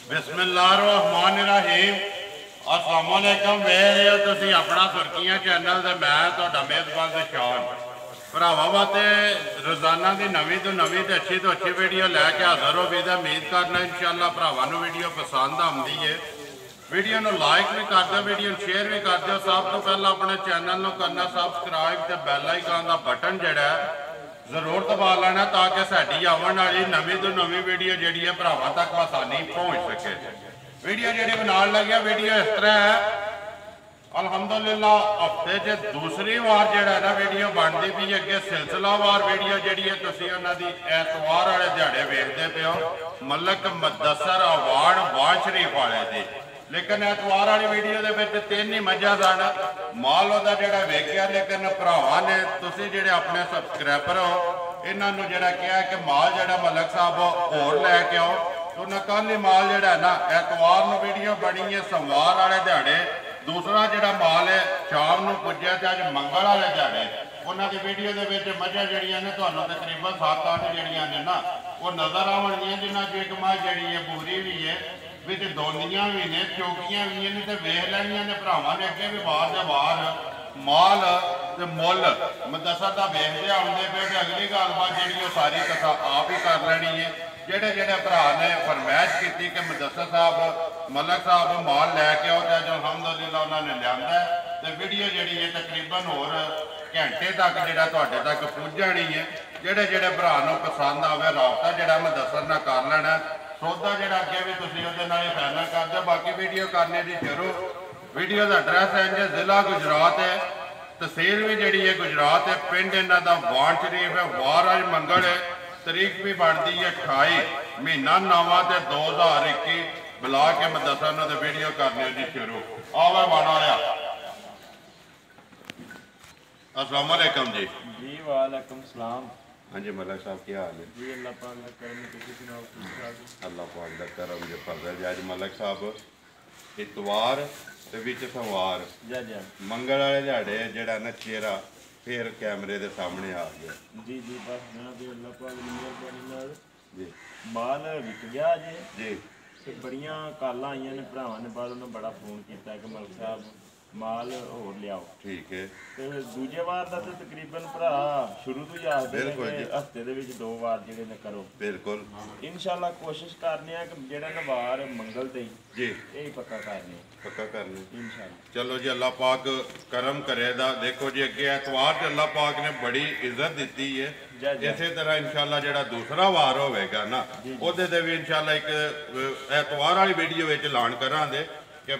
बिस्मिल्लाहिर्रहमानिर्रहीम। अस्सलाम वालेकुम। वेख रहे हो तुसीं अपना सुर्खियां चैनल ते मैं तुहाडा मेज़बान शान भरावां वास्ते रोज़ाना की नवीं तो नवीं तो अच्छी वीडियो लैके हाज़र हो भी उम्मीद करना इंशाअल्लाह भरावां नूं वीडियो पसंद आउंदी है। वीडियो नूं लाइक भी कर दो, वीडियो शेयर भी कर दो। सब तो पहला अपने चैनल नूं करना सबसक्राइब ते बैल आइकन का बटन जिहड़ा जरूर दबा लेना ताकि साडी आवन वाली नवीं तो नवीं वीडियो जिहड़ी है भरावां तक आसानी पहुँच सके। वीडियो जिहड़ी बनाउण लगे वीडियो इस तरह है, अल्हम्दुलिल्लाह हफ्ते च दूसरी बार जिहड़ा ना वीडियो बनती पई। अगे सिलसिलावार वीडियो जिहड़ी है तुसीं उन्हां दी एतवार वाले दिहाड़े वेखदे पे हो, मलक मुदस्सर अवार्ड वाज शरीफ वाले दी। लेकिन एतवार वाली वीडियो के तीन ही मझां सन, माल उहदा जिहड़ा वेखिया। लेकिन भरावां ने तुसीं जिहड़े अपने सबसक्राइबर हो इन्हां नूं जिहड़ा कहा कि माल जिहड़ा मलक साहब होर लैके आओ, तो उन्हें कल ही माल जिहड़ा ना एतवार नूं वीडियो बनी है सोमवार वाले दिहाड़े। दूसरा जिहड़ा माल है शाम नूं पुज्जिया ते अज मंगल वाले दिहाड़े उन्हां दी वीडियो दे विच मझां जिहड़ियां ने तुहानूं तकरीबन 7-8 जिहड़ियां ने ना वो नज़र आवणगियां, जिन्हां च एक मझ जिहड़ी है बूरी भी है, विच दोंदियां भी ने, चौकियां भी ने ते वेख लैणियां ने। भरावां ने अगे भी वार दे वार माल ते मुल मुदस्सर दा वेखदे आउंदे पे। अगली गलबात जिहड़ी वो सारी कथा आप ही कर लैनी है। जेडे जेडे भरा ने फरमाइश की कि मुदस्सर साहब मलक साहब माल लैके आओ, तो अज अलहमदुलिल्लाह उन्होंने लिया तो वीडियो जी है तकरीबन होर घंटे तक जो तक पुज जानी है। जेडे जेडे भरा पसंद आवे राबता जोड़ा मुदस्सर नाल कर लेना। सौदा जोड़ा अगे भी तुम वो फाइनल कर दो। बाकी वीडियो करने की शुरू। वीडियो का एड्रैस है इंज जिला गुजरात है, तहसील भी जी है गुजरात है, पिंड इन्हों का वाण शरीफ है, वार अज मंगल है, तरीक भी बनती है 28 महीना 9 ते 2021। बुला के मुदस्सर ने तो वीडियो करने जी शुरू। आवा बाना लिया। अस्सलाम वालेकुम जी। जी वालेकुम सलाम। हाँ जी मलक साहब क्या हाल है जी? अल्लाह पाक दा करम है, तुसीं सुनाओ ठीक ठाक? अल्लाह पाक दा करम जो फजल जी। अज मलक साहब इतवार ते विच सोमवार मंगल वाले दिहाड़े जिहड़ा ना चेहरा फिर कैमरे के सामने आ गया। जी जी बस जनाब अल्लाह पाक दी मेहरबानी नाल जी माल विक गया जी। ते बड़ियां कालां आईयां ने भरावां ने, बाद उन्होंने बड़ा फोन किया कि मलक साहब माल होर लियाओ। ठीक है। तो दूजे वार का तो तकरीबन भरा शुरू तो ही आखदे ने कि हफ्ते दे विच 2 वार जिहड़े ने करो। बिल्कुल इंशाअल्लाह कोशिश करने आ कि जिहड़ा ना वार मंगल ते जी यही पक्का करने इंशाअल्लाह। चलो जी अल्लाह पाक करम करेगा। देखो जी अगे एतवार से अल्लाह पाक ने बड़ी इज्जत दी है। इसे तरह इंशाअल्लाह जिहड़ा दूसरा वार होगा ना उहदे ते भी इंशाअल्लाह एक एतवार वाली वीडियो विच ऐलान करांगे कि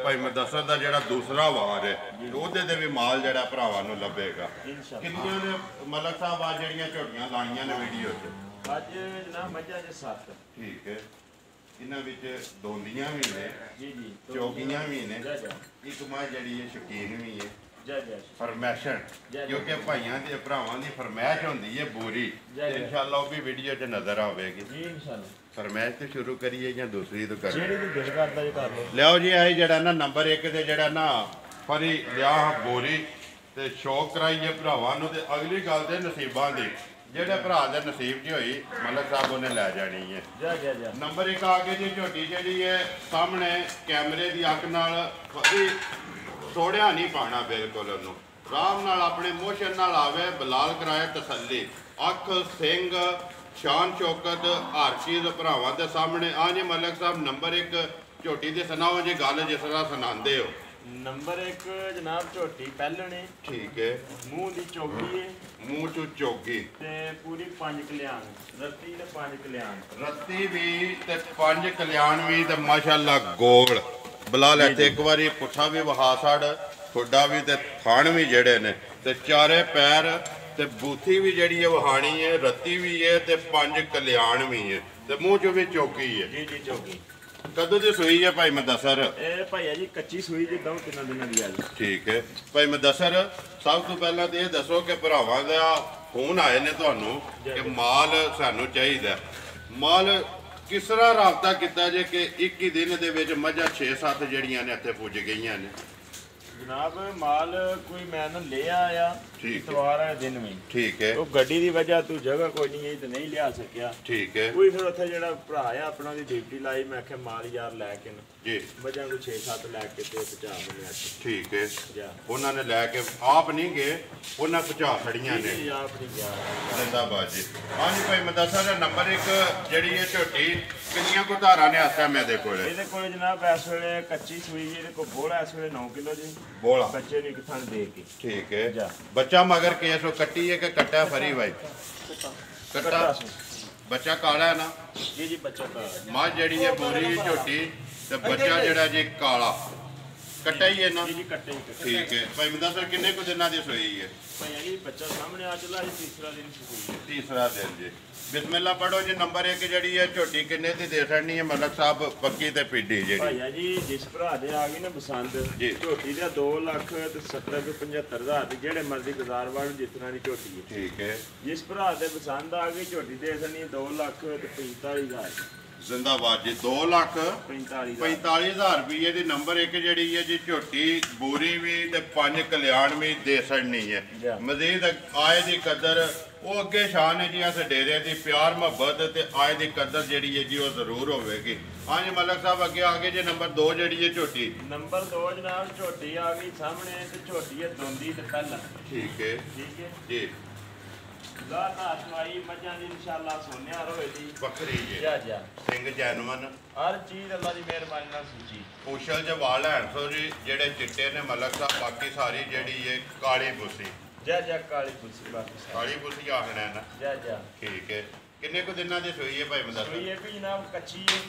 भाई मुदस्सर का जो दूसरा वार है वो भी माल जो भरावां नूं लभेगा। कितनियां ने मलक साहब आज जड़ियां झोटियां लाइयां ने वीडियो च? अज जनाब मझां च 7। ठीक है। इन्हां विच दोंदियां भी ने जी जी, चौकियां भी ने, एक मझ जिहड़ी है शकीन भी है फरमैशन, क्योंकि भाइयों की भरावां की फरमैश होंदी है पूरी। इंशाअल्लाह वो भी वीडियो च नजर आवेगी जी इंशाअल्लाह। फरमैश तो शुरू करिए या दूसरी तो करिए? लियाओ जी। आई जड़ा ना नंबर 1 ते जड़ा ना फरी लिया बोरी ते शौक कराइए भरावां नूं। ते अगली गल ते नसीबां दी, जेडे भरा दे नसीब च होई मलक साहब उन्हें लै जानी है। नंबर 1 आ गई जी झोटी जी है सामने कैमरे की अख नाल सोड़िया नहीं पाना, बिल्कुल उन्होंने आराम नाल अपने मोशन नाल आवे, बलाल कराए तसल्ली। अख सिंह शान चौकत हर चीज़ भरावां दे सामने आ जी। मलक साहब नंबर 1 झोटी की सुनाओ जी गल जिस तरह सुनाते हो। नंबर 1 जनाब झोटी पहलने। ठीक है। मूँह की चौकी है, मूँह चो चौकी ते पूरी 5 कल्याण रत्ती ते 5 कल्याण रत्ती भी ते 5 कल्याण भी ते माशाअल्लाह गोल। बलाल एक बारी पुट्ठा भी वहा साड़ ठोडा भी ते थान भी जड़े ने ते चारे पैर ते बूथी भी जड़ी है वहानी है, रत्ती भी है ते 5 कल्याण भी है ते मुँह चो भी चौकी है। जी जी चौकी। कदों की सूई है भाई मुदस्सर? भाई जी कच्ची सूई जी 2-3 दिनों की। ठीक है भाई मुदस्सर, सब तो पहला तो ये दसो कि भरावां दा फोन आए ने तुहानू कि माल सानू चाहिए। माल किस तरह रबता किया जे कि एक ही दिन दे विच मझां 6-7 जड़ियां ने इत्थे पुज गईयां ने? जनाब माल कोई मैं ना ले आया इतवार वाले दिन में ठीक है तो गड्डी की वजह तू जगह कोई नहीं है तो नहीं लिया सकिया ठीक है कोई फिर उत्थे जेड़ा भरा है अपना दी ड्यूटी लाई मैं आख्या माल यार लैके ना जी वजह को 6-7 लैके ते पहुंचा मैंने ठीक है जा उन्होंने लैके आप नहीं गए उन्हें पहुंचा खड़ियां ने आप नहीं गया जिंदाबाद जी हाँ जी भाई मदरसा दा नंबर एक जड़ी है झोटी किन्नियां को धारा ने आस्ता मेरे को ਇਹਦੇ ਕੋਲ ਜਨਾਬ ਇਸ ਵੇਲੇ ਕੱਚੀ ਸੂਈ ਜੀ ਇਹਦੇ ਕੋਲ ਬੋਲਾ ਇਸ ਵੇਲੇ 9 ਕਿਲੋ ਜੀ बोला ਬੱਚੇ ਨੂੰ ਇੱਕ ਥਣ ਦੇ ਕੇ ठीक है जा। बच्चा मगर केस कट्टी है कि कट्टा फरी भाई कट्टा बच्चा काला है ना ਜੀ ਜੀ ਬੱਚਾ ਤਾਂ मां जड़ी है बोरी झोटी ते बच्चा जड़ा जी काला कट्टा ही है ना ਜੀ ਕੱਟੇ ਹੀ ਕੱਟੇ ठीक है भाई मदरसा किन्ने को दिना दी सोई है ਭਾਈ ਜੀ ਬੱਚਾ ਸਾਹਮਣੇ ਆ ਚਲਾ ਜੀ ਤੀਸਰਾ ਦਿਨ ਸੂਈ तीसरा दिन जी बिस्मिल्लाह पढ़ो जी नंबर एक जड़ी है झोटी किन्ने दी दे छड़नी है मलक साहब पक्की ते पीडी जेड़ी ਭਾਈਆ ਜੀ ਜਿਸ ਭਰਾ ਦੇ ਆ ਗਈ ਨਾ ਪਸੰਦ ਜੀ। ਝੋਟੀ ਦਾ 2,70,75,000 ਦੀ ਜਿਹੜੇ ਮਰਜ਼ੀ ਬਾਜ਼ਾਰ ਵਾਲ ਜਿਸ ਤਰ੍ਹਾਂ ਦੀ ਝੋਟੀ ਹੈ ठीक है ਜਿਸ ਭਰਾ ਦੇ ਪਸੰਦ ਆ ਗਈ ਝੋਟੀ ਦੇ ਸਣੀ 2,45,000 जिंदाबाद जी 2 45,000 45,000 ਰੁਪਏ ਦੀ ਨੰਬਰ ਇੱਕ ਜਿਹੜੀ ਹੈ ਜੀ ਝੋਟੀ ਬੂਰੀ ਵੀ ਤੇ 5 ਕਲਿਆਣ ਵੀ ਦੇ ਛੜਨੀ ਹੈ ਜਾ। ਮਜ਼ੀਦ ਆਏ ਦੀ ਕਦਰ ਉਹ ਅੱਗੇ ਸ਼ਾਨ ਹੈ ਜੀ ਇਸ ਡੇਰੇ ਦੀ ਪਿਆਰ ਮੁਹੱਬਤ ਤੇ ਆਏ ਦੀ ਕਦਰ ਜਿਹੜੀ ਹੈ ਜੀ ਉਹ ਜ਼ਰੂਰ ਹੋਵੇਗੀ ਹਾਂਜੀ ਮਲਕ ਸਾਹਿਬ ਅੱਗੇ ਆ ਗਏ ਜੀ ਨੰਬਰ 2 ਜਿਹੜੀ ਹੈ ਝੋਟੀ ਨੰਬਰ 2 ਜਨਾਬ ਝੋਟੀ ਆ ਗਈ ਸਾਹਮਣੇ ਤੇ ਝੋਟੀ ਹੈ ਦੋਂਦੀ ਤੇ ਪਹਿਲਾਂ ਠੀਕ ਹੈ ਠੀਕ ਹੈ ਜੀ ਲਾਤਾ ਅਸਮਾਈ ਮੱਝਾਂ ਦੀ ਇਨਸ਼ਾਅੱਲਾ ਸੋਨਿਆ ਰੋਏ ਦੀ ਬੱਕਰੀ ਜੀ ਜਾ ਜਾ ਸਿੰਘ ਜੈਨਵਨ ਹਰ ਚੀਜ਼ ਅੱਲਾ ਦੀ ਮਿਹਰਬਾਨੀ ਨਾਲ ਸੁਚੀ ਉਸ਼ਲ ਜੇ ਵਾਲ ਹੈਣ ਸੋ ਜੀ ਜਿਹੜੇ ਚਿੱਟੇ ਨੇ ਮਲਕ ਸਾਹਿਬ ਬਾਕੀ ਸਾਰੀ ਜਿਹੜੀ ਹੈ ਕਾਲੀ ਬੁੱਸੀ ਜਾ ਜਾ ਕਾਲੀ ਕੁਰਸੀ ਬਾਕੀ ਸਾਰੀ ਕਾਲੀ ਬੁੱਸੀ ਆਖਣਾ ਹੈ ਨਾ ਜਾ ਜਾ ਠੀਕ ਹੈ ਕਿੰਨੇ ਕੁ ਦਿਨਾਂ ਦੀ ਸੋਈ ਹੈ ਭਾਈ ਮਦਰਸਾ ਸੋਈ ਇਹ ਵੀ ਜਨਾਬ ਕੱਚੀ ਹੈ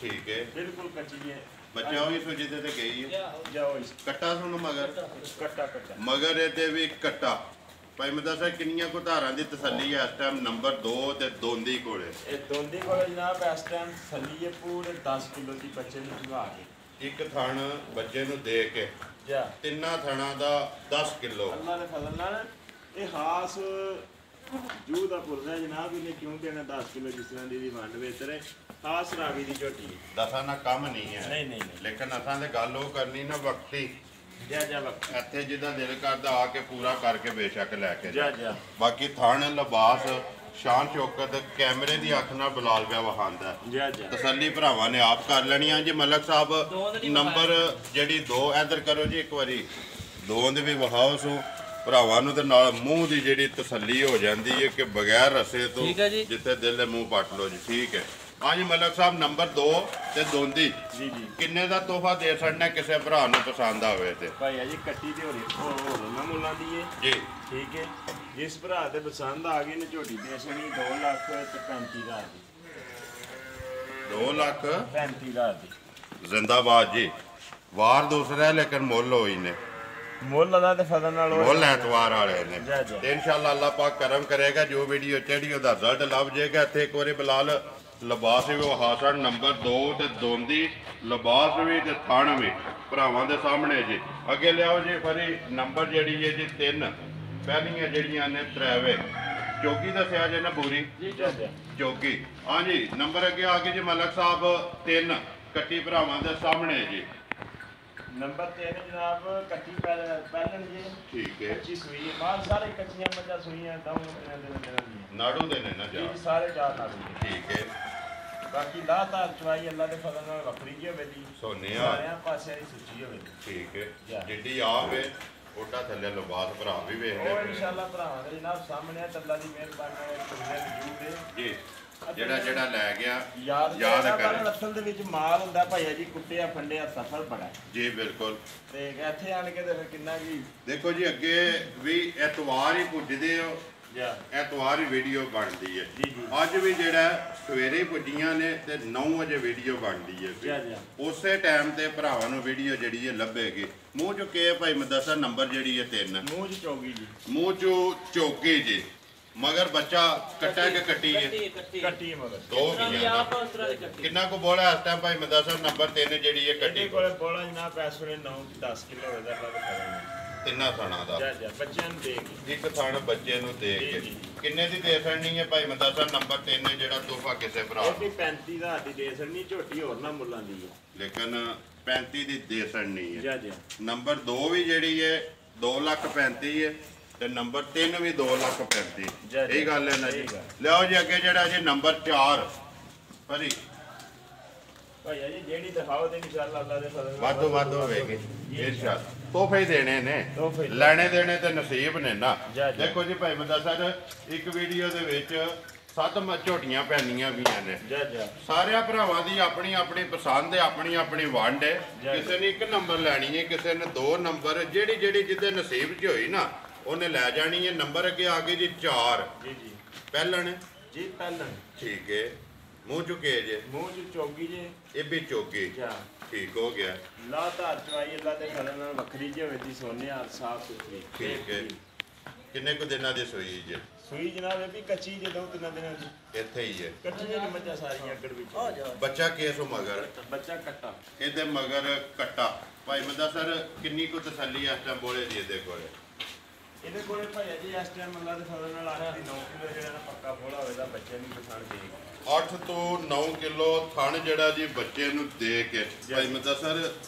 ਠੀਕ ਹੈ ਬਿਲਕੁਲ ਕੱਚੀ ਹੈ ਬੱਚਾ ਵੀ ਸੁਜੀ ਤੇ ਗਈ ਹੈ ਜਾਓ ਇਸ ਕੱਟਾ ਸੁਣ ਮਗਰ ਕੱਟਾ ਕੱਟਾ ਮਗਰ ਇਹਦੇ ਵੀ ਕੱਟਾ ਭਾਈ ਮਦਰਸਾ ਕਿੰਨੀਆਂ ਕੋ ਧਾਰਾਂ ਦੀ ਤਸੱਲੀ ਹੈ ਇਸ ਟਾਈਮ ਨੰਬਰ 2 ਤੇ ਦੋਂਦੀ ਕੋਲੇ ਇਹ ਦੋਂਦੀ ਕੋਲ ਜਨਾਬ ਇਸ ਟਾਈਮ ਥੱਲੀ ਹੈ ਪੂਰੇ 10 ਕਿਲੋ ਦੀ ਬੱਚੇ ਨੂੰ ਚੁਗਾ ਕੇ ਇੱਕ ਥਣ ਬੱਚੇ ਨੂੰ ਦੇ ਕੇ ਜਾ ਤਿੰਨਾਂ ਥਣਾਂ ਦਾ 10 ਕਿਲੋ ਅੱਲਾ ਦੇ ਫਜ਼ਲ ਨਾਲ ਇਹ ਹਾਸ ਜੂ ਦਾ ਪੁਰਜ਼ਾ ਜਨਾਬ ਇਹਨੇ ਕਿਉਂ ਦੇਣਾ 10 ਕਿਲੋ ਜਿਸ ਤਰ੍ਹਾਂ ਦੀ ਵੰਡ ਵੇਤਰੇ ਹਾਸ ਰਾਵੀ ਦੀ ਝੋਟੀ ਦਸਾਂ ਨਾ ਕੰਮ ਨਹੀਂ ਹੈ ਨਹੀਂ ਨਹੀਂ ਨਹੀਂ ਲੇਕਿਨ ਅਸਾਂ ਤੇ ਗੱਲ ਉਹ ਕਰਨੀ ਨਾ ਵਕਤੀ ਜਾ ਜਾ ਵਕਤ ਇੱਥੇ ਜਿਹਦਾ ਦਿਲ ਕਰਦਾ ਆ ਕੇ ਪੂਰਾ ਕਰਕੇ ਬੇਸ਼ੱਕ ਲੈ ਕੇ ਜਾ ਜਾ ਬਾਕੀ ਥਣ ਲਿਬਾਸ ਸ਼ਾਨ ਸ਼ੌਕਤ ਕੈਮਰੇ ਦੀ ਅੱਖ ਨਾਲ ਬਲਾਲ ਪਿਆ ਵਹਾਂਦਾ ਜਾ ਜਾ ਤਸੱਲੀ ਭਰਾਵਾਂ ਨੇ ਆਪ ਕਰ ਲੈਣੀ ਆ ਜੀ ਮਲਕ ਸਾਹਿਬ ਨੰਬਰ ਜਿਹੜੀ 2 ਇੱਧਰ ਕਰੋ ਜੀ ਇੱਕ ਵਾਰੀ 2 ਦੇ ਵੀ ਵਹਾਓ ਸੋ ਭਰਾਵਾਂ ਨੂੰ ਤੇ ਨਾਲ ਮੂੰਹ ਦੀ ਜਿਹੜੀ ਤਸੱਲੀ ਹੋ ਜਾਂਦੀ ਹੈ ਕਿ ਬਗੈਰ ਰਸੇ ਤੋਂ ਜਿੱਥੇ ਦਿਲ ਦੇ ਮੂੰਹ ਪੱਟ ਲੋ ਜੀ ਠੀਕ ਹੈ ਹਾਂਜੀ ਮਲਕ ਸਾਹਿਬ ਨੰਬਰ 2 ਤੇ ਦੋਂਦੀ ਜੀ ਜੀ ਕਿੰਨੇ ਦਾ ਤੋਹਫਾ ਦੇ ਛੱਡਣਾ ਕਿਸੇ ਭਰਾ ਨੂੰ ਪਸੰਦ ਆਵੇ ਤੇ ਭਾਈ ਜੀ ਕੱਟੀ ਤੇ ਹੋ ਨਾ ਮੁੱਲਾਂ ਦੀ ਹੈ ਜੀ ਠੀਕ ਹੈ ਜਿਸ ਭਰਾ ਦੇ ਪਸੰਦ ਆ ਗਈ ਨੇ ਝੋਟੀ ਦੇ ਸਣੀ 2,35,000 ਦੀ 2 ਲੱਖ 35,000 ਦੀ ਜ਼ਿੰਦਾਬਾਦ ਜੀ ਵਾਰ ਦੂਸਰਾ ਹੈ ਲੇਕਿਨ ਮੁੱਲ ਹੋਈ ਨੇ ਮੁੱਲ ਦਾ ਤੇ ਫਜ਼ਲ ਨਾਲ ਮੁੱਲ ਐਤਵਾਰ ਵਾਲੇ ਨੇ ਜਾ ਜਾ ਤੇ ਇਨਸ਼ਾਅੱਲਾ ਅੱਲਾਹ ਪਾਕ ਕਰਮ ਕਰੇਗਾ ਜੋ ਵੀਡੀਓ ਚੜੀ ਉਹਦਾ ਰਿਜ਼ਲਟ ਲੱਭ ਜਾਏਗਾ ਇੱਥੇ ਇੱਕ ਵਾਰੀ ਬਲਾਲ ਲਿਬਾਸ ਵੀ ਉਹ ਹਾਸਨ ਨੰਬਰ 2 ਤੇ ਦੋਂਦੀ ਲਿਬਾਸ ਵੀ ਤੇ ਥਣ ਵੀ ਭਰਾਵਾਂ ਦੇ ਸਾਹਮਣੇ ਜੀ ਅੱਗੇ ਲਿਆਓ ਜੀ ਫਰੀ ਨੰਬਰ ਜਿਹੜੀ ਹੈ ਜੀ 3 ਪਹਿਲੀਆਂ ਜਿਹੜੀਆਂ ਨੇ ਤਰਾਵੇ ਚੌਕੀ ਦੱਸਿਆ ਜੇ ਨਾ ਪੂਰੀ ਜੀ ਜਾ ਜਾ ਚੌਕੀ ਹਾਂਜੀ ਨੰਬਰ ਅੱਗੇ ਆ ਕੇ ਜੀ ਮਲਕ ਸਾਹਿਬ 3 ਕੱਟੀ ਭਰਾਵਾਂ ਦੇ ਸਾਹਮਣੇ ਜੀ ਨੰਬਰ 3 ਜਨਾਬ ਕੱਟੀ ਪਹਿਲਣ ਜੀ ਠੀਕ ਹੈ ਕੱਚੀ ਸੂਈ ਹੈ ਮਾਲ ਸਾਰੇ ਕੱਚੀਆਂ ਮੱਝਾਂ ਸੂਈਆਂ ਦਾਉਂ ਦੇ ਨਾੜੂ ਦੇ ਨੇ ਨਾ ਜਾ ਜੀ ਸਾਰੇ ਚਾਰ ਨਾਲ ਠੀਕ ਹੈ ਬਾਕੀ ਲਾਤਾ ਚਵਾਈ ਅੱਲਾ ਦੇ ਫਜ਼ਲ ਨਾਲ ਵੱਖਰੀ ਜੀ ਹੋਵੇ ਜੀ ਸੋਨੇ ਸਾਰਿਆਂ ਪਾਸੇ ਦੀ ਸੁੱਚੀ ਹੋਵੇ ਠੀਕ ਹੈ ਜਿੱਡੀ ਆਵੇ ਉਹਦਾ ਥੱਲੇ ਲਿਬਾਸ ਭਰਾ ਵੀ ਵੇਖਦੇ ਉਹ ਇਨਸ਼ਾਅੱਲਾ ਭਰਾਵਾਂ ਦੇ ਜਨਾਬ ਸਾਹਮਣੇ ਅੱਲਾ ਦੀ ਮਿਹਰਬਾਨੀ ਨਾਲ ਕੁੜੀਆਂ ਦੀ ਜੂਦ ਜੀ ਜਿਹੜਾ ਲੈ ਗਿਆ ਯਾਦ ਕਰੇ ਅਸਲ ਦੇ ਵਿੱਚ ਮਾਲ ਹੁੰਦਾ ਭਾਈਆ ਜੀ ਕੁੱਟਿਆ ਫੰਡਿਆ ਸਫਰ ਬੜਾ ਜੀ ਬਿਲਕੁਲ ਤੇ ਇੱਥੇ ਆਣ ਕੇ ਤੇ ਫਿਰ ਕਿੰਨਾ ਕੀ ਦੇਖੋ ਜੀ ਅੱਗੇ ਵੀ ਐਤਵਾਰ ਹੀ ਪੁੱਜਦੇ ਹੋ ਜਾ ਐਤਵਾਰ ਹੀ ਵੀਡੀਓ ਬਣਦੀ ਹੈ ਜੀ ਜੀ ਅੱਜ ਵੀ ਜਿਹੜਾ ਸਵੇਰੇ ਪੁੱਜੀਆਂ ਨੇ ਤੇ 9 ਵਜੇ ਵੀਡੀਓ ਬਣਦੀ ਹੈ ਜਾ ਜਾ ਉਸੇ ਟਾਈਮ ਤੇ ਭਰਾਵਾਂ ਨੂੰ ਵੀਡੀਓ ਜਿਹੜੀ ਹੈ ਲੱਭੇਗੀ ਮੂੰਹ ਚੁੱਕੇ ਭਾਈ ਮਦਰਸਾ ਨੰਬਰ ਜਿਹੜੀ ਹੈ 3 ਮੂੰਹ ਚ ਚੌਗੀ ਜੀ ਮੂੰਹ ਚੋਂ ਚੌਕੀ ਜੀ ਮਗਰ ਬੱਚਾ ਕੱਟਾ ਕੇ ਕੱਟੀ ਹੈ ਕੱਟੀ ਮਗਰ ਦੋ ਕਿੰਨਾ ਕੋ ਬੋਲਾ ਇਸ ਟਾਈਮ ਭਾਈ ਮਦਰਸਾ ਨੰਬਰ 3 ਜਿਹੜੀ ਹੈ ਕੱਟੀ ਕੋਲੇ ਬੋਲਾ ਜਨਾਬ ਪੈਸੇ ਨੇ 9 10 ਕਿਲੋ ਹੋਵੇ ਦਾ ਤਿੰਨਾਂ ਥਾਣਾ ਦਾ ਜਾ ਬੱਚਿਆਂ ਨੂੰ ਦੇ ਕੇ ਇੱਕ ਥਾਣ ਬੱਚੇ ਨੂੰ ਦੇ ਕੇ ਕਿੰਨੇ ਦੀ ਦੇ ਸਕਣੀ ਹੈ ਭਾਈ ਮੰਦਾ ਸਾਹਿਬ? ਨੰਬਰ 3 ਜਿਹੜਾ ਤੋਹਫਾ ਕਿਸੇ ਭਰਾ ਇਹ 35,000 ਦੀ ਦੇ ਸਕਣੀ, ਝੋਟੀ ਹੋਰ ਨਾ ਮੁੱਲਾਂ ਦੀ ਹੈ ਲੇਕਿਨ 35 ਦੀ ਦੇ ਸਕਣੀ ਹੈ। ਜਾ ਨੰਬਰ 2 ਵੀ ਜਿਹੜੀ ਹੈ 2,35,000 ਹੈ ਤੇ ਨੰਬਰ 3 ਵੀ 2,35,000। ਇਹ ਗੱਲ ਹੈ ਨਾ ਜੀ। ਲਿਆਓ ਜੀ ਅੱਗੇ ਜਿਹੜਾ ਜੀ ਨੰਬਰ 4 ਭਰੀ ਭਾਈਆ ਜੀ ਜਿਹੜੀ ਦਿਖਾਓ ਤੇ ਇਨਸ਼ਾਅੱਲਾ ਅੱਲਾ ਦੇ ਫਜ਼ਲ ਵਾਧੋ ਵਾਧੋ ਹੋਵੇਗੀ ਇਨਸ਼ਾਅੱਲਾ। ਤੋਹਫੇ ਦੇਣੇ ਨੇ, ਲੈਣੇ ਦੇਣੇ ਤੇ ਨਸੀਬ ਨੇ ਨਾ। ਦੇਖੋ ਜੀ ਭਾਈ ਮੰਦਾ ਸਾਹਿਬ ਇੱਕ ਵੀਡੀਓ ਦੇ ਵਿੱਚ 7 ਝੋਟੀਆਂ ਪੈਣੀਆਂ ਵੀ ਨੇ। ਸਾਰਿਆਂ ਭਰਾਵਾਂ ਦੀ ਆਪਣੀ ਆਪਣੀ ਪਸੰਦ ਹੈ, ਆਪਣੀ ਆਪਣੀ ਵੰਡ ਹੈ। ਕਿਸੇ ਨੇ 1 ਨੰਬਰ ਲੈਣੀ ਹੈ, ਕਿਸੇ ਨੇ 2 ਨੰਬਰ, ਜਿਹੜੀ ਜਿਹੜੀ ਜਿਹਦੇ ਨਸੀਬ 'ਚ ਹੋਈ ਨਾ ਉਹਨੇ ਲੈ ਜਾਣੀ ਹੈ। ਨੰਬਰ ਅੱਗੇ ਆ ਗਏ ਜੀ 4 ਪਹਿਲਣ ਜੀ ਪਹਿਲਣ ਠੀਕ ਹੈ। ਮੂੰਹ ਚੁੱਕੇ ਜੇ, ਮੂੰਹ ਚ ਚੋਗੀ ਜੇ, ਇਹ ਵੀ ਚੋਗੀ ਠੀਕ ਹੋ ਗਿਆ। ਲਾ ਧਾਰ ਚਵਾਈ ਅੱਲਾ ਦੇ ਫਜ਼ਲ ਨਾਲ ਵੱਖਰੀ ਜਿਹੀ ਹੋਵੇ ਦੀ ਸੋਨੇ ਆ ਸਾਫ ਸੁਥਰੀ ਠੀਕ ਹੈ। ਕਿੰਨੇ ਕੁ ਦਿਨਾਂ ਦੀ ਸੂਈ ਜੇ? ਸੂਈ ਜਨਾਬ ਇਹ ਵੀ ਕੱਚੀ ਜੇ 2-3 ਦਿਨਾਂ ਦੀ ਇੱਥੇ ਹੀ ਹੈ। ਕੱਚੀਆਂ ਨੇ ਮੱਝਾਂ ਸਾਰੀਆਂ ਅੱਗੜ ਵਿੱਚ। ਬੱਚਾ ਕੇਸੋ ਮਗਰ ਬੱਚਾ ਕੱਟਾ ਇਹਦੇ ਮਗਰ ਕੱਟਾ। ਭਾਈ ਮੰਦਾ ਸਰ ਕਿੰਨੀ ਕੁ ਤਸੱਲੀ ਇਸ ਟਾਈਮ ਬੋਲੇ ਜੀ ਇਹਦੇ ਕੋਲੇ? ਇਹਦੇ ਕੋਲੇ ਭਾਈਆ ਜੀ ਇਸ ਟਾਈਮ ਅੱਲਾ ਦੇ ਫਜ਼ਲ ਨਾਲ 8 ਦੀ 9 ਕਿਲੋ ਜਿਹੜਾ ਨਾ ਪੱਕਾ ਫੋਲਾ ਹੋਵੇਗਾ ਬੱਚੇ ਨੂੰ ਪਛਾਣ ਦੇਗਾ। 8 ਤੋਂ 9 ਕਿਲੋ ਥਣ ਜਿਹੜਾ ਜੀ ਬੱਚੇ ਨੂੰ ਦੇ ਕੇ ਭਾਈ ਮੰਦਾ ਸਰ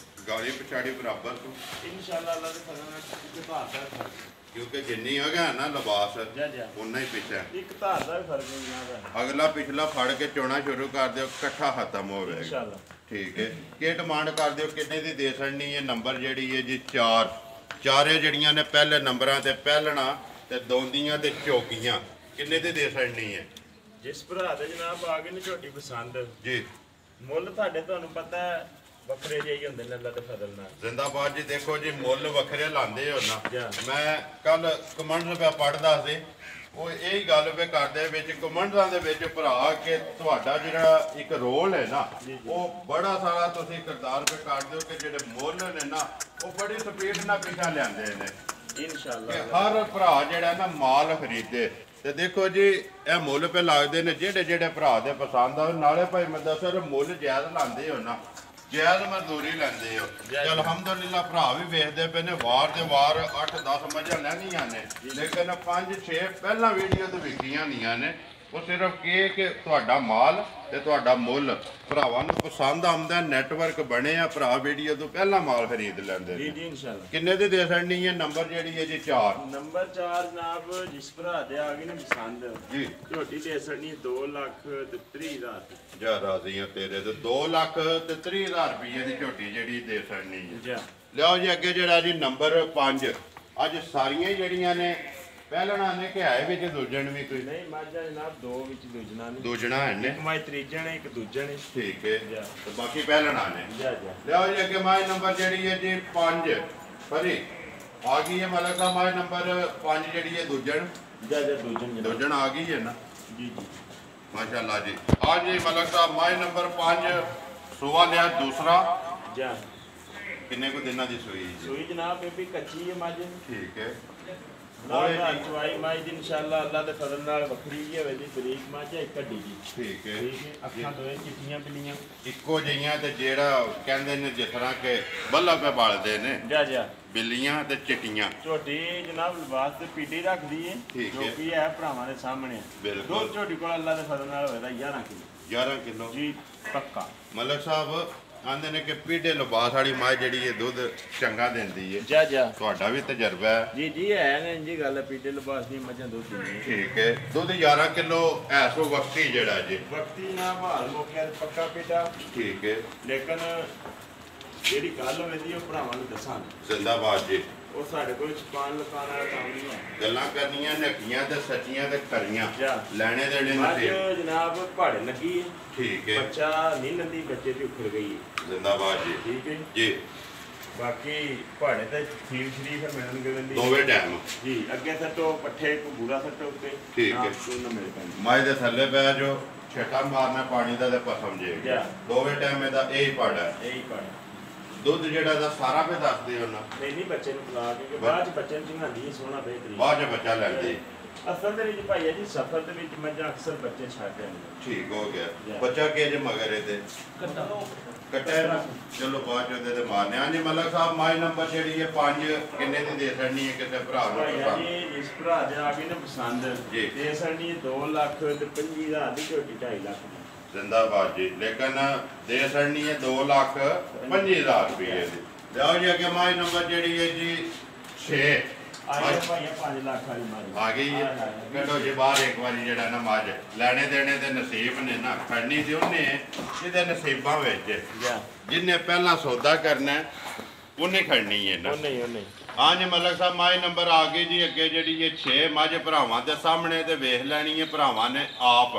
ਗਾੜੀ ਪਛਾੜੀ ਬਰਾਬਰ ਤੋਂ ਇਨਸ਼ਾਅੱਲਾ ਅੱਲਾ ਦੇ ਫਜ਼ਲ ਨਾਲ ਇੱਕ ਧਾਰ ਦਾ ਫਰਕ, ਕਿਉਂਕਿ ਜਿੰਨੀ ਹੈਗਾ ਨਾ ਲਿਬਾਸ ਉਨਾ ਹੀ ਪਿੱਛਾ ਇੱਕ ਧਾਰ ਦਾ ਵੀ ਫਰਕ ਨਹੀਂ। ਅਗਲਾ ਪਿਛਲਾ ਫੜ ਕੇ ਚੋਣਾ ਸ਼ੁਰੂ ਕਰ ਦਿਓ, ਇਕੱਠਾ ਖਤਮ ਹੋਵੇਗਾ ਇਨਸ਼ਾਅੱਲਾ ਠੀਕ ਹੈ। ਕੀ ਡਿਮਾਂਡ ਕਰ ਦਿਓ ਕਿੰਨੇ ਦੀ ਦੇ ਸਕਣੀ ਹੈ? ਨੰਬਰ ਜਿਹੜੀ ਹੈ ਜੀ 4 ਚਾਰੇ ਜਿਹੜੀਆਂ ਨੇ ਪਹਿਲੇ ਨੰਬਰਾਂ ਤੇ ਪਹਿਲਣਾ ਤੇ ਦੋਂਦੀਆਂ ਤੇ ਚੌਕੀਆਂ ਕਿੰਨੇ ਦੀ ਦੇ ਸਕਣੀ ਹੈ? ਜਿਸ ਭਰਾ ਦੇ ਜਨਾਬ ਆ ਗਏ ਨੇ ਝੋਟੀ ਪਸੰਦ ਜੀ ਮੁੱਲ ਤੁਹਾਡੇ ਤੁਹਾਨੂੰ ਪਤਾ ਹੈ ਵੱਖਰੇ ਜਿਹੇ ਹੀ ਹੁੰਦੇ ਨੇ ਅੱਲਾ ਦੇ ਫਜ਼ਲ ਨਾਲ। ਜ਼ਿੰਦਾਬਾਦ ਜੀ। ਦੇਖੋ ਜੀ ਮੁੱਲ ਵੱਖਰੇ ਲਾਉਂਦੇ ਹੋ ਨਾ। ਮੈਂ ਕੱਲ ਕਮੈਂਟਸ ਪੇ ਪੜ੍ਹਦਾ ਸੀ, ਉਹ ਇਹੀ ਗੱਲ ਪੇ ਕਰਦੇ ਵਿੱਚ ਕਮੈਂਟਾਂ ਦੇ ਵਿੱਚ ਭਰਾ ਕਿ ਤੁਹਾਡਾ ਜਿਹੜਾ ਇੱਕ ਰੋਲ ਹੈ ਨਾ ਉਹ ਬੜਾ ਸਾਰਾ ਤੁਸੀਂ ਕਿਰਦਾਰ ਪੇ ਕਰਦੇ ਹੋ ਕਿ ਜਿਹੜੇ ਮੁੱਲ ਨੇ ਨਾ ਉਹ ਬੜੀ ਸਪੀਡ ਨਾਲ ਪਿੱਛਾ ਲਿਆਂਦੇ ਨੇ ਇਨਸ਼ਾਅੱਲਾ। ਹਰ ਭਰਾ ਜਿਹੜਾ ਨਾ ਮਾਲ ਖਰੀਦੇ ਤੇ ਦੇਖੋ ਜੀ ਇਹ ਮੁੱਲ ਪੇ ਲੱਗਦੇ ਨੇ ਜਿਹੜੇ ਜਿਹੜੇ ਭਰਾ ਦੇ ਪਸੰਦ ਆ। ਨਾਲੇ ਭਾਈ ਮੰਦਾ ਸਰ ਮੁੱਲ ਜਾਇਜ਼ ਲਾਉਂਦੇ ਹੋ ਨਾ, ਜਾਇਜ਼ ਮਜ਼ਦੂਰੀ ਲੈਂਦੇ ਹੋ। ਅਲਹਮਦੁਲਿਲਾ ਭਰਾ ਵੀ ਵੇਖਦੇ ਪਏ ਨੇ ਵਾਰ ਦੇ ਵਾਰ 8-10 ਮੱਝਾਂ ਲੈਣੀਆਂ ਨੇ ਲੇਕਿਨ 5-6 ਪਹਿਲਾਂ ਵੀਡੀਓ ਤੇ ਵਿਖੀਆਂ ਨਹੀਂ ਨੇ। ਉਹ ਸਿਰਫ ਕਿ ਤੁਹਾਡਾ ਮਾਲ ਤੇ ਤੁਹਾਡਾ ਮੁੱਲ ਭਰਾਵਾਂ ਨੂੰ ਪਸੰਦ ਆਉਂਦਾ, ਨੈਟਵਰਕ ਬਣੇ ਆ, ਭਰਾ ਵੀਡੀਓ ਤੋਂ ਪਹਿਲਾਂ ਮਾਲ ਖਰੀਦ ਲੈਂਦੇ ਨੇ। ਜੀ ਇਨਸ਼ਾਅੱਲਾ। ਕਿੰਨੇ ਦੀ ਦੇ ਸਕਣੀ ਹੈ? ਨੰਬਰ ਜਿਹੜੀ ਹੈ ਜੀ 4 ਨੰਬਰ 4 ਜਨਾਬ ਜਿਸ ਭਰਾ ਦੇ ਆ ਗਏ ਨੇ ਪਸੰਦ ਜੀ ਝੋਟੀ ਦੇ ਸਕਣੀ 2,30,000 ਜਾ ਰਾਜ਼ੀਆਂ ਤੇਰੇ ਤੇ 2,30,000 ਰੁਪਏ ਦੀ ਝੋਟੀ ਜਿਹੜੀ ਦੇ ਸਕਣੀ ਹੈ। ਲਿਆਓ ਜੀ ਅੱਗੇ ਜਿਹੜਾ ਜੀ ਨੰਬਰ 5 ਅੱਜ ਸਾਰੀਆਂ ਹੀ ਜਿਹੜੀਆਂ ਨੇ ਪਹਿਲਣਾ ਨੇ ਕਿ ਹੈ ਵਿੱਚ ਦੂਜਣ ਵੀ ਕੋਈ ਨਹੀਂ ਮਾਝਾ ਜਨਾਬ 2 ਵਿੱਚ ਦੂਜਣਾ ਨੇ ਦੂਜਣਾ ਹੈ ਨੇ। ਇੱਕ ਮਾਈ ਤੀਜਣ ਇੱਕ ਦੂਜਣ ਹੈ ਠੀਕ ਹੈ ਤੇ ਬਾਕੀ ਪਹਿਲਣਾ ਨੇ। ਲਿਆਓ ਜੀ ਅੱਗੇ ਮਾਈ ਨੰਬਰ ਜਿਹੜੀ ਹੈ ਜੀ 5 ਫਰੀ ਆ ਗਈ ਹੈ ਮਲਕ ਦਾ ਮਾਈ ਨੰਬਰ 5 ਜਿਹੜੀ ਹੈ ਦੂਜਣ ਦੂਜਣ ਆ ਗਈ ਹੈ ਨਾ ਜੀ ਜੀ ਮਾਸ਼ਾਅੱਲਾ ਜੀ। ਆ ਜੀ ਮਲਕ ਦਾ ਮਾਈ ਨੰਬਰ 5 ਸੂਆ ਲਿਆ ਦੂਸਰਾ ਜਾ ਕਿੰਨੇ ਕੋ ਦਿਨਾਂ ਦੀ ਸੂਈ ਜੀ? ਸੂਈ ਜਨਾਬ ਇਹ ਵੀ ਕੱਚੀ ਹੈ ਮੱਝ ਠੀਕ ਹੈ। ਨਾਲ ਚਵਾਈ ਮਾਈ ਦੀ ਇਨਸ਼ਾਅੱਲਾ ਅੱਲਾ ਦੇ ਫਜ਼ਲ ਨਾਲ ਵੱਖਰੀ ਜੀ ਹੋਵੇ ਦੀ ਬਰੀਕ ਮੱਝ ਹੈ ਇੱਕ ਢੀ ਜੀ ਠੀਕ ਹੈ। ਅੱਖਾਂ ਦੋਏ ਚਿੱਟੀਆਂ ਬਿੱਲੀਆਂ ਇੱਕੋ ਜਿਹੀਆਂ ਤੇ ਜਿਹੜਾ ਕਹਿੰਦੇ ਨੇ ਜਿਸ ਤਰ੍ਹਾਂ ਕਿ ਬੱਲਾ ਪੇ ਬਾਲਦੇ ਨੇ ਜਾ ਬਿੱਲੀਆਂ ਤੇ ਚਿੱਟੀਆਂ। ਝੋਟੀ ਜਨਾਬ ਲਿਬਾਸ ਤੇ ਪੀਟੀ ਰੱਖਦੀ ਹੈ ਜੋ ਕਿ ਹੈ ਭਰਾਵਾਂ ਦੇ ਸਾਹਮਣੇ ਬਿਲਕੁਲ। ਝੋਟੀ ਕੋਲ ਅੱਲਾ ਦੇ ਫਜ਼ਲ ਨਾਲ ਹੋਵੇਗਾ 11 ਕਿਲੋ ਜੀ ਪੱਕਾ। ਮਲਕ ਸਾਹਿਬ ਆਂਦੇ ਨੇ ਕਿ ਪੀੜੇ ਲਿਬਾਸ ਵਾਲੀ ਮਾਂ ਜਿਹੜੀ ਇਹ ਦੁੱਧ ਚੰਗਾ ਦਿੰਦੀ ਹੈ। ਜਾ ਤੁਹਾਡਾ ਵੀ ਤਜਰਬਾ ਹੈ? ਜੀ ਹੈ ਨੇ ਜੀ ਗੱਲ ਪੀੜੇ ਲਿਬਾਸ ਦੀ ਮੱਝਾਂ ਦੁੱਧ ਦਿੰਦੀਆਂ ਠੀਕ ਹੈ। ਦੁੱਧ 11 ਕਿਲੋ ਐਸੋ ਵਕਤੀ ਜਿਹੜਾ ਜੀ ਵਕਤੀ ਨਾ ਭਾਲ ਮੌਕੇ ਤੇ ਪੱਕਾ ਪੀਟਾ ਠੀਕ ਹੈ। ਲੇਕਿਨ ਜਿਹੜੀ ਗੱਲ ਹੋਵੇਗੀ ਉਹ ਭਰਾਵਾਂ ਨੂੰ ਦੱਸਾਂਗੇ। ਜ਼ਿੰਦਾਬਾਦ ਜੀ। ਉਹ ਸਾਡੇ ਕੋਲ ਛਪਾਨ ਲਕਾਣ ਵਾਲਾ ਕੰਮ ਨਹੀਂ ਹੈ। ਗੱਲਾਂ ਕਰਨੀਆਂ ਨਕੀਆਂ ਤੇ ਸੱਚੀਆਂ ਤੇ ਖਰੀਆਂ ਲੈਣੇ ਦੇਣੇ ਨੇ ਜਨਾਬ ਪਹਾੜੇ ਲੱਗੀ ਹੈ ਠੀਕ ਹੈ। ਬੱਚਾ ਨਹੀਂ ਲੰਦੀ ਬੱਚੇ ਤੇ ਉੱਖੜ ਗਈ ਹੈ। ਜ਼ਿੰਦਾਬਾਦ ਜੀ ਠੀਕ ਹੈ ਜੀ। ਬਾਕੀ ਪਹਾੜੇ ਤੇ ਖੀਰ ਸ਼ਰੀਫ ਮਿਲਣਗੇ ਲੰਦੀ ਦੋਵੇਂ ਟਾਈਮ ਜੀ। ਅੱਗੇ ਸੱਟੋ ਪੱਠੇ ਕੋ ਬੂਰਾ ਸੱਟੋ ਉੱਤੇ ਠੀਕ ਹੈ। ਮਿਲ ਪੈਂਦੀ ਮਾਈ ਦੇ ਥੱਲੇ ਪੈ ਜੋ ਛੇਟਾ ਮਾਰਨਾ ਪਾਣੀ ਦਾ ਤੇ ਪਸਮ ਜੇ ਦੋਵੇਂ ਟਾਈਮ ਇਹਦਾ ਇਹੀ ਪਹਾੜਾ ਦੁੱਧ ਜਿਹੜਾ ਦਾ ਸਾਰਾ ਪੇ ਦੱਸਦੇ ਹੋ ਨਾ ਨਹੀਂ ਬੱਚੇ ਨੂੰ ਪਿਲਾ ਕੇ ਬਾਅਦ ਚ ਬੱਚੇ ਨੂੰ ਚੰਗਾਂਦੀ ਸੋਹਣਾ ਬਿਹਤਰੀਨ ਬਾਅਦ ਚ ਬੱਚਾ ਲੈਂਦੇ ਅਸਲ ਦੇ ਵਿੱਚ ਭਾਈਆ ਜੀ ਸਫਰ ਦੇ ਵਿੱਚ ਮੱਝਾਂ ਅਕਸਰ ਬੱਚੇ ਛੱਡ ਜਾਂਦੇ ਠੀਕ ਹੋ ਗਿਆ। ਬੱਚਾ ਕੇ ਜੇ ਮਗਰ ਇਹਦੇ कट्टे चलो बाद चो दे मारने। हाँ जी मलक साहब माई नंबर जी है 5 किन्ने दी दे छड़नी है किसी भरा जिस भरा दे आ गई ना पसंद जी दे छड़नी 2 लाख ते 25,000 दी झोटी 2.5 लाख जिंदाबाद जी। लेकिन दे छड़नी है 2,25,000 रुपये दी। लियाओ जी अगे माई नंबर जी है जी 6 आ गई है। कटो जी बाहर एक बार जरा ना मज लैने देने के नसीब ने ना खड़नी तो उन्हें ये नसीबा जिन्हें पहला सौदा करना उन्हें खड़नी है ना। हाँ जी मलक साहब माई नंबर आ गई जी अगे जी ये 6 मझ भरावां दे सामने तो वेख लैनी है भरावां ने आप।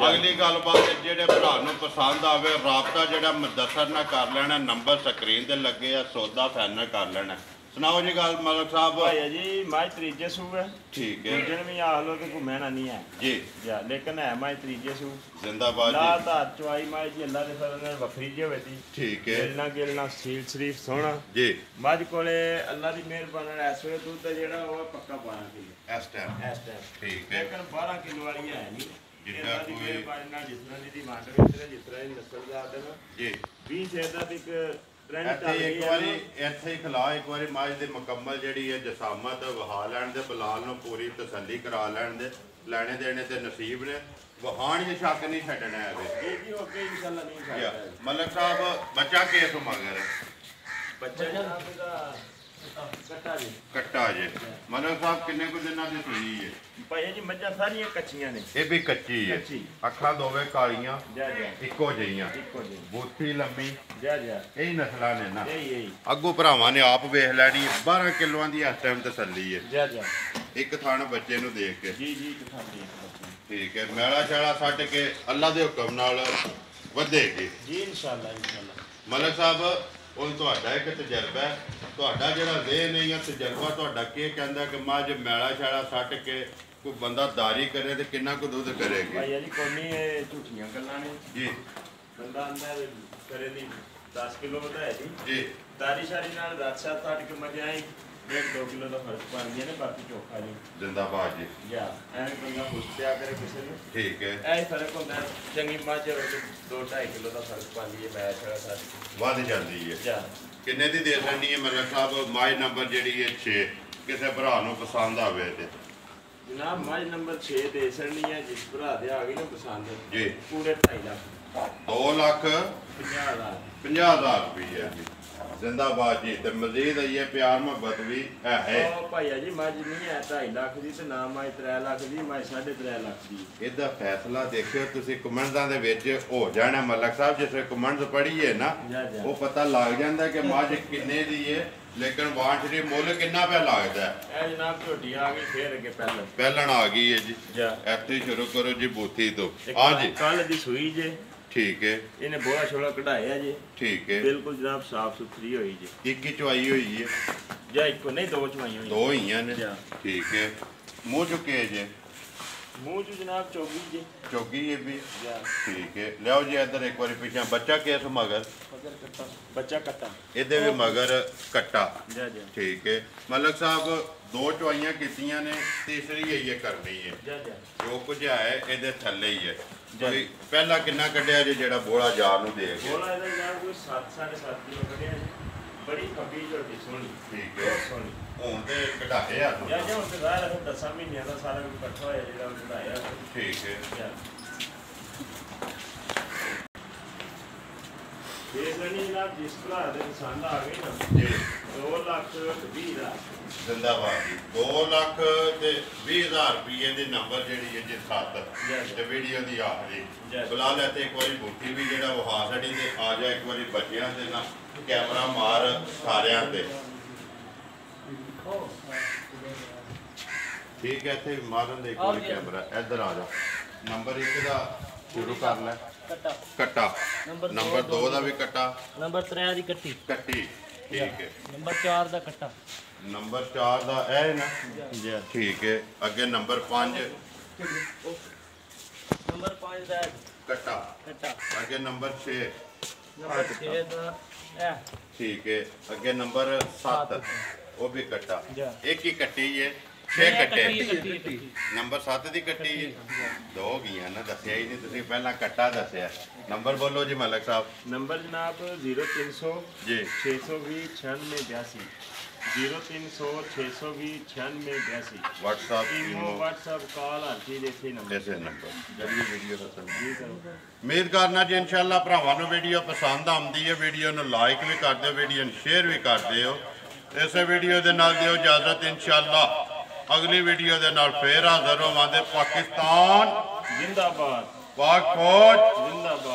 अगली गलबात जेडे भरा पसंद आवे राबता जरा मुदसर ना कर लेना नंबर स्क्रीन ते लगे आ सौदा फाइनल कर लेना। सुनाओ जी गल मलक साहब। भाई जी माई त्रीजे सू है ठीक है दूजन भी आख लो तो कोई महना नहीं है जी या लेकिन है माई त्रीजे सू जिंदाबाद ला धार चवाई माई जी अल्लाह दे फजल नाल वखरी जी होवे दी ठीक है गिलना गिलना सील शरीफ सोना जी मझ कोले अल्लाह दी मेहरबानी नाल इस वे दूध जेड़ा वो पक्का 12 किलो इस टाइम ठीक है लेकिन 12 किलो वाली है नहीं जितना कोई मेहरबानी नाल जिस तरह दी मांड वे जिस तरह दी नस्ल दा आदम जी 20 सेर दा एक ਇੱਥੇ ਇੱਕ ਵਾਰੀ ਇੱਥੇ ਹੀ ਖਿਲਾ ਇੱਕ ਵਾਰੀ ਮੱਝ ਦੀ ਮੁਕੰਮਲ ਜਿਹੜੀ ਹੈ ਜਸਾਮਤ ਵਹਾ ਲੈਣ ਦੇ ਬਲਾਲ ਨੂੰ ਪੂਰੀ ਤਸੱਲੀ ਕਰਾ ਲੈਣ ਦੇ ਲੈਣੇ ਦੇਣੇ ਤੇ ਨਸੀਬ ਨੇ ਵਹਾਣ ਜੇ ਸ਼ੱਕ ਨਹੀਂ ਛੱਡਣਾ ਹੈ ਜੀ ਓਕੇ ਇਨਸ਼ਾਅੱਲਾ ਨਹੀਂ ਛੱਡਦਾ ਮਲਕ ਸਾਹਿਬ ਬੱਚਾ ਕਿਸ ਮਗਰ ਬੱਚਾ ਜਨਾਬ ਦਾ ਕੱਟਾ ਜੇ ਮਲਕ ਸਾਹਿਬ ਕਿੰਨੇ ਕੁ ਦਿਨਾਂ ਦੀ ਸੂਈ ਹੈ ਭਾਈ ਜੀ ਮੱਝਾਂ ਸਾਰੀਆਂ ਕੱਚੀਆਂ ਨੇ ਇਹ ਵੀ ਕੱਚੀ ਹੈ ਅੱਖਾਂ ਦੋਵੇਂ ਕਾਲੀਆਂ ਜਾ ਇੱਕੋ ਜਿਹੀਆਂ ਇੱਕੋ ਜਿਹੀ ਬੂਥੀ ਲੰਮੀ ਜਾ ਇਹੀ ਨਸਲਾਂ ਨੇ ਨਾ ਇਹੀ ਅੱਗੋਂ ਭਰਾਵਾਂ ਨੇ ਆਪ ਵੇਖ ਲੈਣੀ 12 ਕਿਲੋਆਂ ਦੀ ਇਸ ਟਾਈਮ ਤਸੱਲੀ ਹੈ ਜਾ ਇੱਕ ਥਾਣ ਬੱਚੇ ਨੂੰ ਦੇਖ ਕੇ ਜੀ ਇੱਕ ਥਾਂ ਦੇਖ ਠੀਕ ਹੈ ਮੈਲਾ ਛਾਲਾ ਛੱਡ ਕੇ ਅੱਲਾ ਦੇ ਹੁਕਮ ਨਾਲ ਵਧੇਗੀ ਜੀ ਇਨਸ਼ਾਅੱਲਾ ਮਲਕ ਸਾਹਿਬ ਉਹ ਤੁਹਾਡਾ ਇੱਕ ਤਜਰਬਾ ਹੈ ਤੁਹਾਡਾ ਜਿਹੜਾ ਜ਼ੇਨ ਹੈ ਜਾਂ ਤਜਰਬਾ ਤੁਹਾਡਾ ਕੀ ਕਹਿੰਦਾ ਕਿ ਮੱਝ ਮੈਲਾ ਛਾਲਾ ਛੱਡ ਕੇ ਕੋਈ ਬੰਦਾ ਦਾਰੀ ਕਰੇ ਤੇ ਕਿੰਨਾ ਕੁ ਦੁੱਧ ਕਰੇਗੀ ਭਾਈ ਜੀ ਕੋਈ ਨਹੀਂ ਇਹ ਝੂਠੀਆਂ ਗੱਲਾਂ ਨੇ ਜੀ ਬੰਦਾ ਅੰਦਰ ਕਰੇ ਦੀ 10 ਕਿਲੋ ਵਧਾਇਆ ਜੀ ਦਾਰੀ ਸ਼ਾਰੀ ਨਾਲ ਰਾਤ ਛੱਡ ਕੇ ਮੱਝਾਂ 1.5-2 ਕਿਲੋ ਦਾ ਫਰਕ ਪਾ ਗਈਆਂ ਨੇ ਬਾਕੀ ਚੋਖਾ ਜੀ ਜਿੰਦਾਬਾਦ ਜੀ ਜਾਂ ਐਵੇਂ ਬੰਦਾ ਪੁੱਛ ਪਿਆ ਕਰੇ ਕਿਸੇ ਨੂੰ ਠੀਕ ਹੈ ਇਹ ਫਰਕ ਹੁੰਦਾ ਚੰਗੀ ਮੱਝ ਹੋਵੇ 2-2.5 ਕਿਲੋ ਦਾ ਫਰਕ ਪਾਉਂਦੀ ਹੈ ਮੈਚ ਵਾਲਾ ਸਾਡੀ ਵੱਧ ਜਾਂਦੀ ਹੈ ਜਾਂ ਕਿੰਨੇ ਦੀ ਦੇ ਸਕਦੀ ਹੈ ਮਲਕ ਸਾਹਿਬ ਮਾਈ ਨੰਬਰ ਜਿਹੜੀ ਹੈ 6 ਕਿਸੇ ਭਰਾ ਨੂੰ ਪਸੰਦ ਆਵੇ ਤੇ ਜਨਾਬ ਮੱਝ ਨੰਬਰ 6 ਦੇ ਸਰਨੀ ਹੈ ਜਿਸ ਭਰਾ ਦੇ ਆ ਗਈ ਨਾ ਪਸੰਦ ਜੀ ਪੂਰੇ 2.5 ਲੱਖ 2,50,000 ਰੁਪਏ जिंदाबाद जी ते मजीद ये प्यार मोहब्बत भी है ओ भाईया जी मज नहीं है 2.5 लाख दी ते ना मैं 3 लाख दी मैं 3.5 लाख दी ਇਹਦਾ ਫੈਸਲਾ ਦੇਖਿਓ ਤੁਸੀਂ ਕਮੈਂਟਾਂ ਦੇ ਵਿੱਚ ਹੋ ਜਾਣਾ ਮਲਕ ਸਾਹਿਬ ਜਿਸ ਵੇ ਕਮੈਂਟਸ ਪੜ੍ਹੀਏ ਨਾ ਉਹ ਪਤਾ ਲੱਗ ਜਾਂਦਾ ਕਿ ਮੱਝ ਕਿੰਨੇ ਦੀ ਹੈ ਲੇਕਿਨ ਵਾਂਟ ਦੀ ਮੁੱਲ ਕਿੰਨਾ ਪਿਆ ਲੱਗਦਾ ਇਹ ਜਨਾਬ ਝੋਟੀ ਆ ਗਈ ਫੇਰ ਅੱਗੇ ਪਹਿਲਣ ਆ ਗਈ ਹੈ ਜੀ ਇੱਥੇ ਸ਼ੁਰੂ ਕਰੋ ਜੀ ਬੂਥੀ ਤੋਂ ਹਾਂ ਜੀ ਕੱਲ ਦੀ ਸੂਈ ਜੇ ठीक है इन्हें बोला छोड़ा कढ़ाया जी ठीक है बिल्कुल जनाब साफ सुथरी हुई जी एक ही चवाई हुई है या एक नहीं 2 चवाई हुई 2 ही ने ठीक है मुंह चुके जे मुंह चु जनाब चौगी जी चौगी ये भी ठीक है लियाओ जी इधर एक बार पीछे बच्चा किस मगर बच्चा कट्टा ਇਹਦੇ ਵੀ ਮਗਰ ਕੱਟਾ ਠੀਕ ਹੈ ਮਲਕ ਸਾਹਿਬ 2 ਚਵਾਈਆਂ ਕੀਤੀਆਂ ਨੇ ਤੀਸਰੀ ਇਹ ਕਰਨੀ ਹੈ ਜੋ ਕੁਝ ਹੈ ਇਹਦੇ ਥੱਲੇ ਹੀ ਹੈ ਕੋਈ ਪਹਿਲਾ ਕਿੰਨਾ ਕੱਢਿਆ ਜੇ ਜਿਹੜਾ ਬੋਲਾ ਜਾਰ ਨੂੰ ਦੇ ਗਿਆ ਬੋਲਾ ਇਹਦਾ ਯਾਰ ਕੋਈ 7.5 ਕਿਲੋ ਕੱਢਿਆ ਜੀ ਬੜੀ ਖੱਬੀ ਝੋਟੀ ਸੋਹਣੀ ਠੀਕ ਹੈ ਸੋਹਣੀ ਹੁਣ ਤੇ ਕਢਾਏ ਆ ਯਾਰ ਜੇ ਹੁਣ ਤੇ ਜ਼ਾਹਿਰ ਹੈ 10 ਮਹੀਨਿਆਂ ਦਾ ਸਾਰਾ ਕੁਝ ਇਕੱਠਾ ਹੋਇਆ ਜਿਹੜਾ ਉਹ ਕਢਾਇਆ ਠੀਕ ਹੈ ਇਹ ਨਹੀਂ ਜਨਾਬ ਜਿਸ ਭਰਾ ਦੇ ਪਸੰਦ ਆ ਗਈ ਨਾ ਜੀ 2,20,000 ਜ਼ਿੰਦਾਬਾਦ ਜੀ 2,20,000 ਰੁਪਏ ਦੇ ਨੰਬਰ ਜਿਹੜੀ ਹੈ ਜੀ 7 ਤੇ ਵੀਡੀਓ ਦੀ ਆਖਰੀ ਬੁਲਾ ਲੈ ਤੇ ਇੱਕ ਵਾਰੀ ਬੂਟੀ ਵੀ ਜਿਹੜਾ ਵਹਾ ਸਾਡੀ ਤੇ ਆ ਜਾ ਇੱਕ ਵਾਰੀ ਬੱਚਿਆਂ ਦੇ ਨਾਲ ਕੈਮਰਾ ਮਾਰ ਸਾਰਿਆਂ ਤੇ ਠੀਕ ਹੈ ਇੱਥੇ ਮਾਰਨ ਦੇ ਇੱਕ ਵਾਰੀ ਕੈਮਰਾ ਇੱਧਰ ਆ ਜਾ ਨੰਬਰ 1 ਦਾ ਸ਼ੁਰੂ ਕਰ ਲੈ कट्टा नंबर 2 ਦਾ ਵੀ ਕੱਟਾ नंबर 3 ਦੀ ਕੱਟੀ ਠੀਕ ਹੈ नंबर 4 ਦਾ ਕੱਟਾ ਨੰਬਰ 4 ਦਾ ਇਹ ਨਾ ਜੀ ਠੀਕ ਹੈ ਅੱਗੇ ਨੰਬਰ 5 नंबर 5 ਦਾ ਕੱਟਾ ਅੱਗੇ ਨੰਬਰ 6 नंबर 6 ਦਾ ਠੀਕ ਹੈ ਅੱਗੇ ਨੰबर 7 ਉਹ ਵੀ ਕੱਟਾ ਇੱਕ ਹੀ ਕੱਟੀ ਹੈ 6 ਕੱਟੇ ਕੱਟੀ ਨੰਬਰ 7 ਦੀ ਕੱਟੀ ਹੈ 2 ਗਈਆਂ ਨਾ ਦੱਸਿਆ ਹੀ ਨਹੀਂ ਤੁਸੀਂ ਪਹਿਲਾਂ ਕੱਟਾ ਦੱਸਿਆ ਨੰਬਰ ਬੋਲੋ ਜੀ ਮਲਕ ਸਾਹਿਬ ਨੰਬਰ ਜਨਾਬ 0300 ਜੀ 620 9682 0300 620 9682 WhatsApp ਈਮੋ WhatsApp ਕਾਲ ਹਰ ਚੀਜ਼ ਇਸੇ ਨੰਬਰ ਇਸੇ ਨੰਬਰ ਜਰੀਏ ਵੀਡੀਓ ਖਤਮ ਜੀ ਸਰ ਉਮੀਦ ਕਰਨਾ ਜੀ ਇਨਸ਼ਾਅੱਲਾ ਭਰਾਵਾਂ ਨੂੰ ਵੀਡੀਓ ਪਸੰਦ ਆਉਂਦੀ ਹੈ ਵੀਡੀਓ ਨੂੰ ਲਾਈਕ ਵੀ ਕਰ ਦਿਓ ਵੀਡੀਓ ਨੂੰ ਸ਼ੇਅਰ ਵੀ ਕਰ ਦਿਓ ਇਸੇ ਵੀਡੀਓ ਦੇ ਨਾਲ ਦਿਓ ਇਜਾਜ਼ਤ ਇਨਸ਼ਾਅੱਲਾ ਅਗਲੀ ਵੀਡੀਓ ਦੇ ਨਾਲ ਫੇਰ ਹਾਜ਼ਰ ਹੋਵਾਂਗੇ ਪਾਕਿਸਤਾਨ ਜਿੰਦਾਬਾਦ ਪਾਕ ਫੌਜ ਜਿੰਦਾਬਾਦ